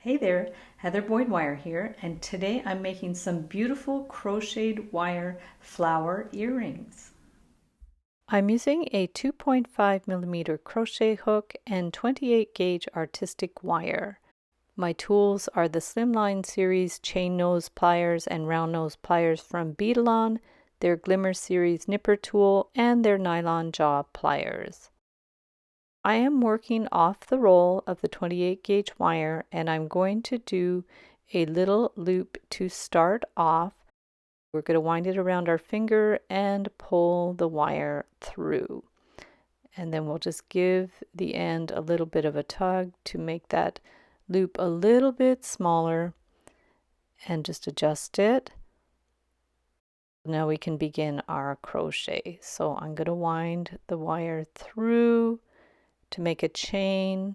Hey there, Heather Boyd Wire here, and today I'm making some beautiful crocheted wire flower earrings. I'm using a 2.5 millimeter crochet hook and 28 gauge artistic wire. My tools are the Slimline series chain nose pliers and round nose pliers from Beadalon, their Glimmer series nipper tool, and their nylon jaw pliers. I am working off the roll of the 28 gauge wire, and I'm going to do a little loop to start off. We're going to wind it around our finger and pull the wire through. And then we'll just give the end a little bit of a tug to make that loop a little bit smaller and just adjust it. Now we can begin our crochet. So I'm going to wind the wire through to make a chain,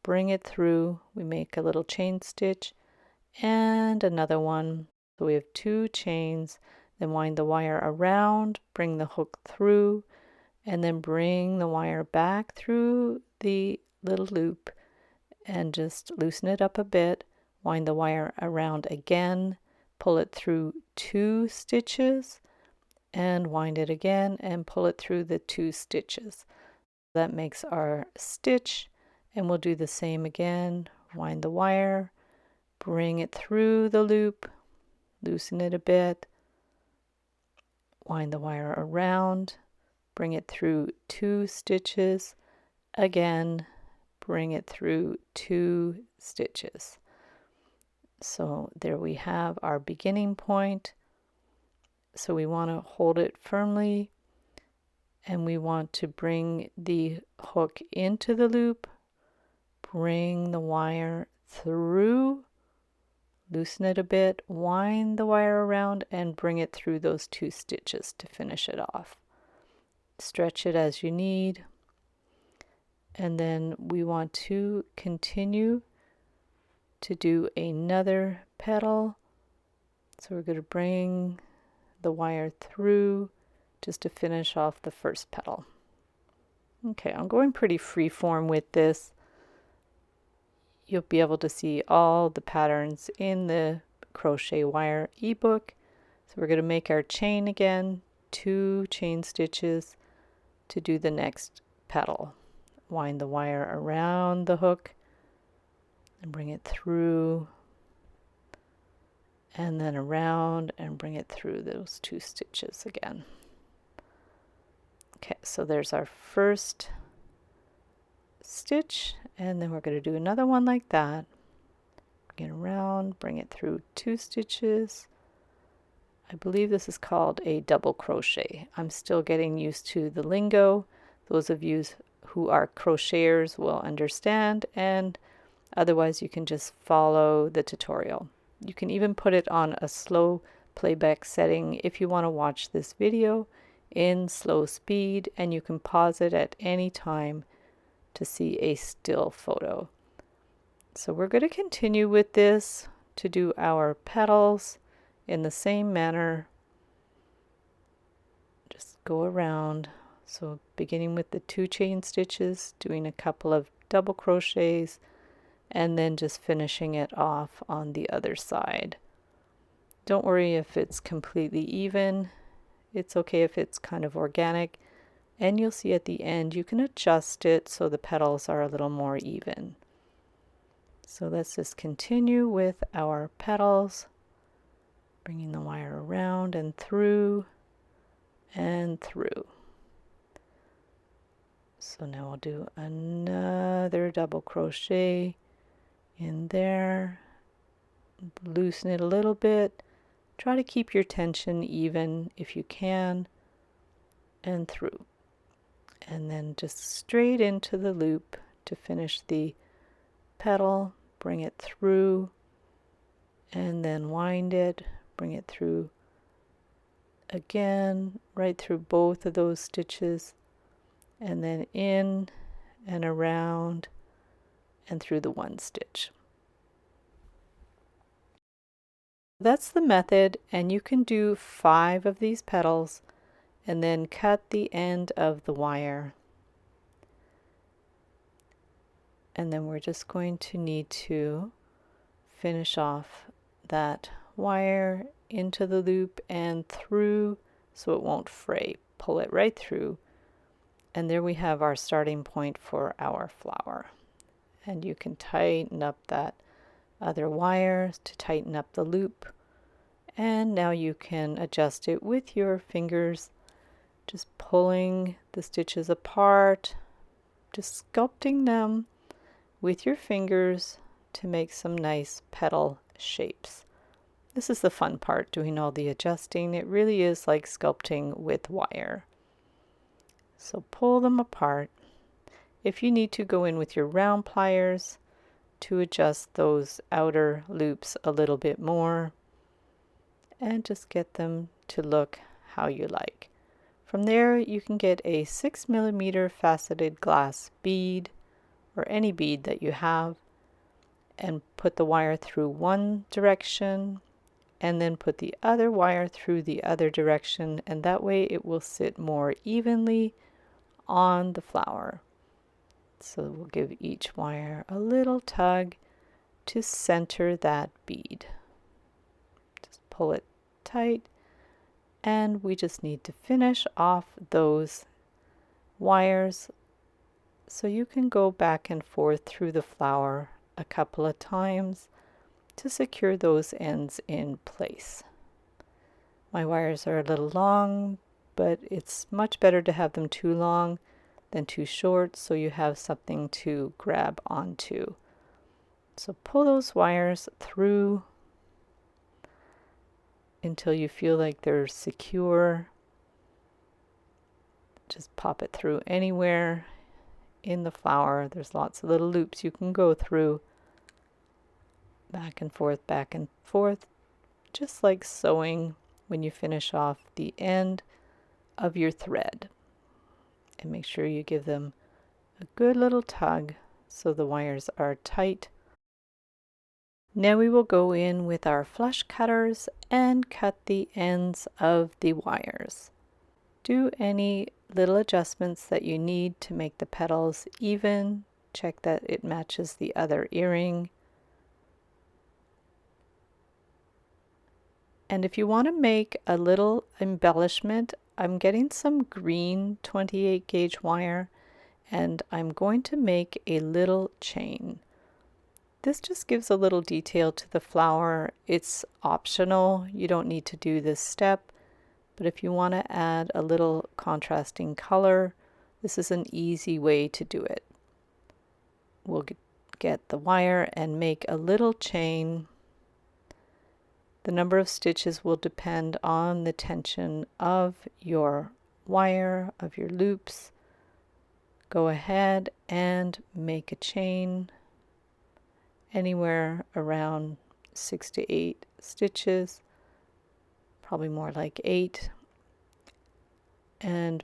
bring it through, we make a little chain stitch and another one. So we have two chains, then wind the wire around, bring the hook through, and then bring the wire back through the little loop and just loosen it up a bit, wind the wire around again, pull it through two stitches, and wind it again and pull it through the two stitches. That makes our stitch, and we'll do the same again. Wind the wire, bring it through the loop, loosen it a bit, wind the wire around, bring it through two stitches, again, bring it through two stitches. So there we have our beginning point. So we want to hold it firmly, and we want to bring the hook into the loop, bring the wire through, loosen it a bit, wind the wire around, and bring it through those two stitches to finish it off. Stretch it as you need, and then we want to continue to do another petal. So we're going to bring the wire through just to finish off the first petal. Okay, I'm going pretty freeform with this. You'll be able to see all the patterns in the crochet wire ebook. So we're going to make our chain again, two chain stitches to do the next petal. Wind the wire around the hook and bring it through, and then around and bring it through those two stitches again. Okay, so there's our first stitch, and then we're going to do another one like that. Bring it around, bring it through two stitches. I believe this is called a double crochet. I'm still getting used to the lingo. Those of you who are crocheters will understand, and otherwise you can just follow the tutorial. You can even put it on a slow playback setting if you want to watch this video in slow speed, and you can pause it at any time to see a still photo. So we're going to continue with this to do our petals in the same manner. Just go around. So beginning with the two chain stitches, doing a couple of double crochets, and then just finishing it off on the other side. Don't worry if it's completely even. It's okay if it's kind of organic, and you'll see at the end you can adjust it so the petals are a little more even. So let's just continue with our petals, bringing the wire around and through and through. So now we'll do another double crochet in there, loosen it a little bit. Try to keep your tension even if you can, and through. And then just straight into the loop to finish the petal, bring it through, and then wind it, bring it through again, right through both of those stitches, and then in and around and through the one stitch. That's the method, and you can do 5 of these petals and then cut the end of the wire. And then we're just going to need to finish off that wire into the loop and through so it won't fray. Pull it right through, and there we have our starting point for our flower. And you can tighten up that other wire to tighten up the loop, and now you can adjust it with your fingers, just pulling the stitches apart, just sculpting them with your fingers to make some nice petal shapes. This is the fun part, doing all the adjusting. It really is like sculpting with wire. So pull them apart. If you need to, go in with your round pliers to adjust those outer loops a little bit more and just get them to look how you like. From there you can get a 6mm faceted glass bead or any bead that you have and put the wire through one direction and then put the other wire through the other direction, and that way it will sit more evenly on the flower. So we'll give each wire a little tug to center that bead. Just pull it tight, and we just need to finish off those wires so you can go back and forth through the flower a couple of times to secure those ends in place. My wires are a little long, but it's much better to have them too long than too short so you have something to grab onto. So pull those wires through until you feel like they're secure. Just pop it through anywhere in the flower. There's lots of little loops you can go through. Back and forth, just like sewing when you finish off the end of your thread. And make sure you give them a good little tug so the wires are tight. Now we will go in with our flush cutters and cut the ends of the wires. Do any little adjustments that you need to make the petals even. Check that it matches the other earring. And if you want to make a little embellishment, I'm getting some green 28 gauge wire and I'm going to make a little chain. This just gives a little detail to the flower. It's optional. You don't need to do this step, but if you want to add a little contrasting color, this is an easy way to do it. We'll get the wire and make a little chain. The number of stitches will depend on the tension of your wire, of your loops. Go ahead and make a chain anywhere around 6 to 8 stitches, probably more like 8. And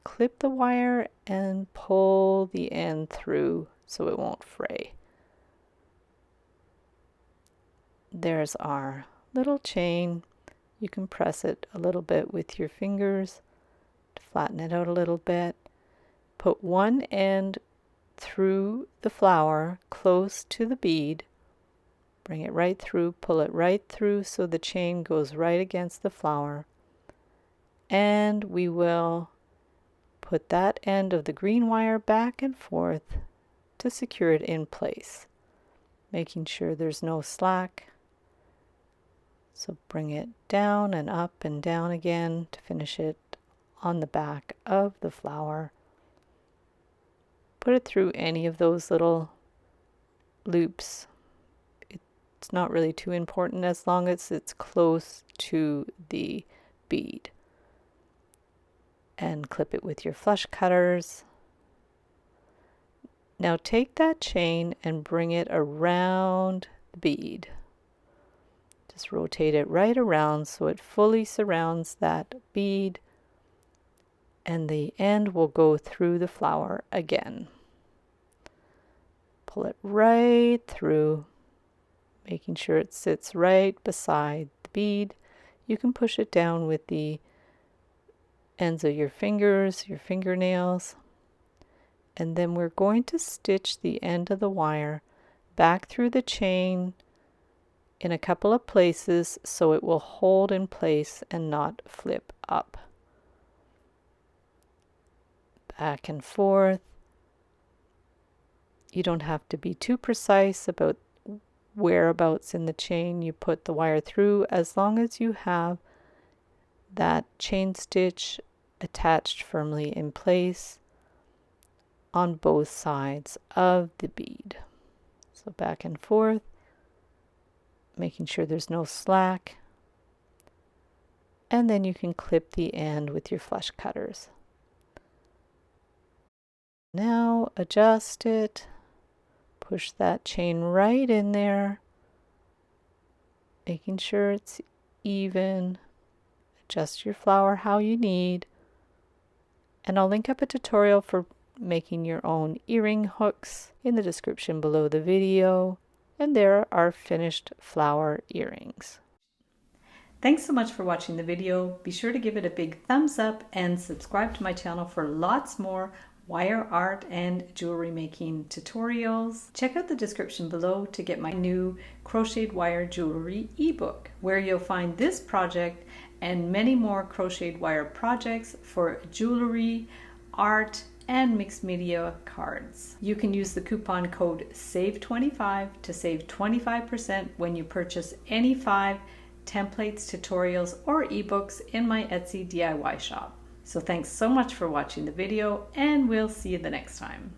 clip the wire and pull the end through so it won't fray. There's our little chain. You can press it a little bit with your fingers to flatten it out a little bit. Put one end through the flower close to the bead. Bring it right through, pull it right through so the chain goes right against the flower. And we will put that end of the green wire back and forth to secure it in place, making sure there's no slack. So bring it down and up and down again to finish it on the back of the flower. Put it through any of those little loops. It's not really too important as long as it's close to the bead. And clip it with your flush cutters. Now take that chain and bring it around the bead. Just rotate it right around so it fully surrounds that bead, and the end will go through the flower again. Pull it right through, making sure it sits right beside the bead. You can push it down with the ends of your fingers, your fingernails, and then we're going to stitch the end of the wire back through the chain in a couple of places so it will hold in place and not flip up. Back and forth. You don't have to be too precise about whereabouts in the chain you put the wire through, as long as you have that chain stitch attached firmly in place on both sides of the bead. So back and forth, making sure there's no slack, and then you can clip the end with your flush cutters. Now adjust it, push that chain right in there, making sure it's even. Adjust your flower how you need, and I'll link up a tutorial for making your own earring hooks in the description below the video, and there are finished flower earrings. Thanks so much for watching the video. Be sure to give it a big thumbs up and subscribe to my channel for lots more wire art and jewelry making tutorials. Check out the description below to get my new crocheted wire jewelry ebook, where you'll find this project and many more crocheted wire projects for jewelry, art, and mixed media cards. You can use the coupon code SAVE25 to save 25% when you purchase any 5 templates, tutorials, or ebooks in my Etsy DIY shop. So thanks so much for watching the video, and we'll see you the next time.